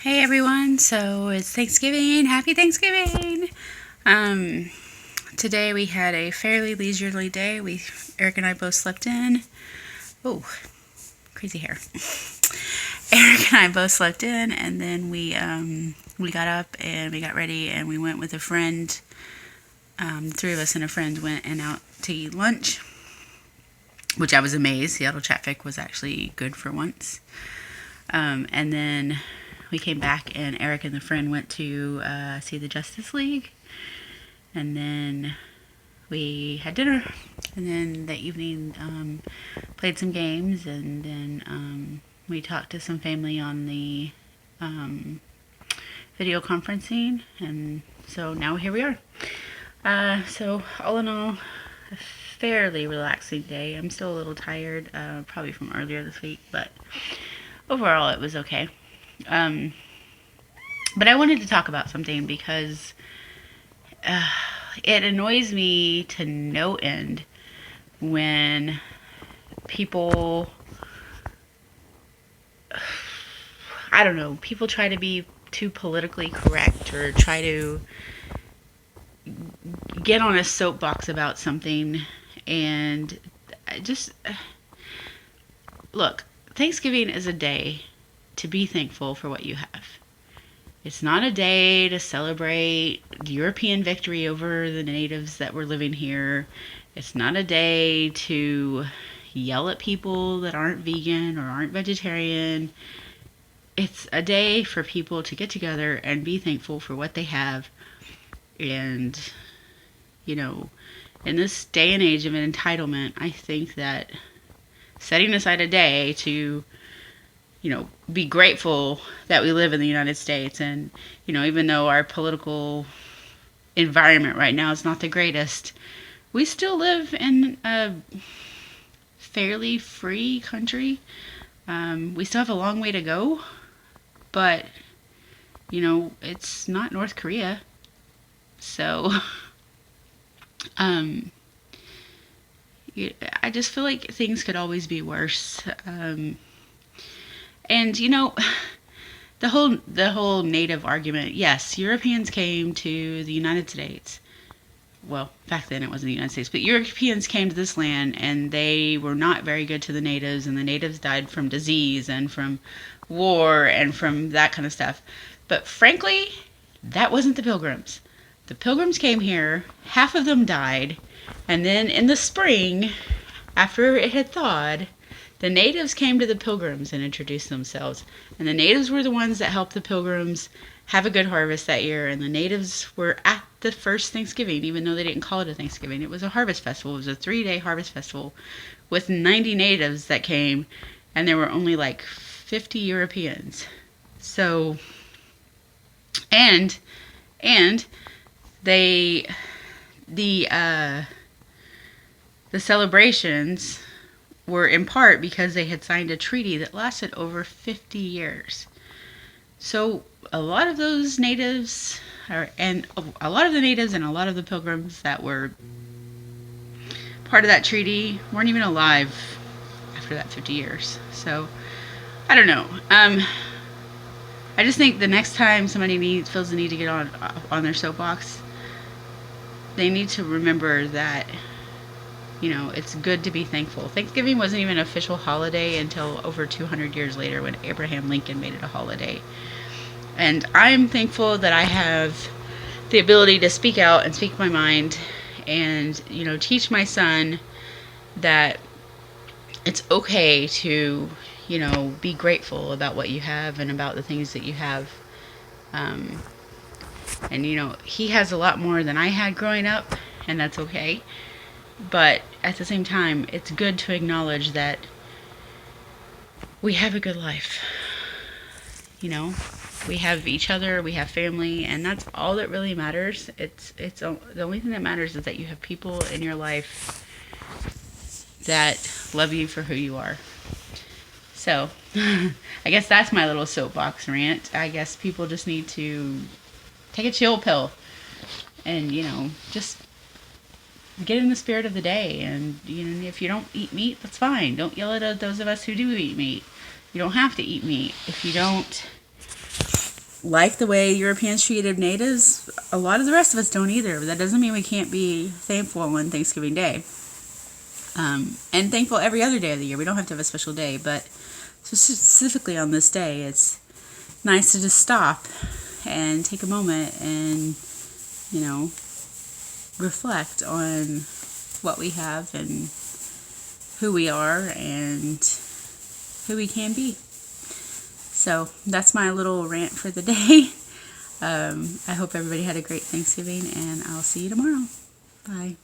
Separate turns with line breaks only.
Hey everyone, so it's Thanksgiving. Happy Thanksgiving! Today we had a fairly leisurely day. Eric and I both slept in. Oh, crazy hair. Eric and I both slept in, and then we got up and we got ready and we went with a friend. The three of us and a friend went out to eat lunch, which I was amazed. Seattle traffic was actually good for once. And then we came back and Eric and the friend went to see the Justice League. And then we had dinner. And then that evening played some games. And then we talked to some family on the video conferencing. And so now here we are. So all in all, a fairly relaxing day. I'm still a little tired, probably from earlier this week. But overall, it was okay. But I wanted to talk about something because it annoys me to no end when people, I don't know, people try to be too politically correct or try to get on a soapbox about something. And look, Thanksgiving is a day to be thankful for what you have. It's not a day to celebrate European victory over the natives that were living here. It's not a day to yell at people that aren't vegan or aren't vegetarian. It's a day for people to get together and be thankful for what they have. And, you know, in this day and age of entitlement, I think that setting aside a day to be grateful that we live in the United States. And, even though our political environment right now is not the greatest, we still live in a fairly free country. We still have a long way to go, but, it's not North Korea. So, I just feel like things could always be worse. And the whole native argument. Yes, Europeans came to the United States. Well, back then it wasn't the United States, but Europeans came to this land and they were not very good to the natives, and the natives died from disease and from war and from that kind of stuff. But frankly, that wasn't the Pilgrims. The Pilgrims came here, half of them died, and then in the spring, after it had thawed, the natives came to the Pilgrims and introduced themselves. And the natives were the ones that helped the Pilgrims have a good harvest that year. And the natives were at the first Thanksgiving, even though they didn't call it a Thanksgiving. It was a harvest festival. It was a 3-day harvest festival with 90 natives that came. And there were only like 50 Europeans. So, and the celebrations were in part because they had signed a treaty that lasted over 50 years. So a lot of those natives, and a lot of the natives and a lot of the Pilgrims that were part of that treaty weren't even alive after that 50 years. So I don't know. I just think the next time somebody feels the need to get on their soapbox, they need to remember that it's good to be thankful. Thanksgiving wasn't even an official holiday until over 200 years later when Abraham Lincoln made it a holiday. And I'm thankful that I have the ability to speak out and speak my mind and, teach my son that it's okay to, be grateful about what you have and about the things that you have. And, he has a lot more than I had growing up, and that's okay. But at the same time, it's good to acknowledge that we have a good life. We have each other, we have family, and that's all that really matters. It's the only thing that matters is that you have people in your life that love you for who you are. So, I guess that's my little soapbox rant. I guess people just need to take a chill pill and, just get in the spirit of the day. And if you don't eat meat, that's fine. Don't yell at those of us who do eat meat. You don't have to eat meat. If you don't like the way Europeans treated natives, a lot of the rest of us don't either. But that doesn't mean we can't be thankful on Thanksgiving Day. And thankful every other day of the year. We don't have to have a special day, but specifically on this day, it's nice to just stop and take a moment and, reflect on what we have and who we are and who we can be. So that's my little rant for the day. I hope everybody had a great Thanksgiving, and I'll see you tomorrow. Bye.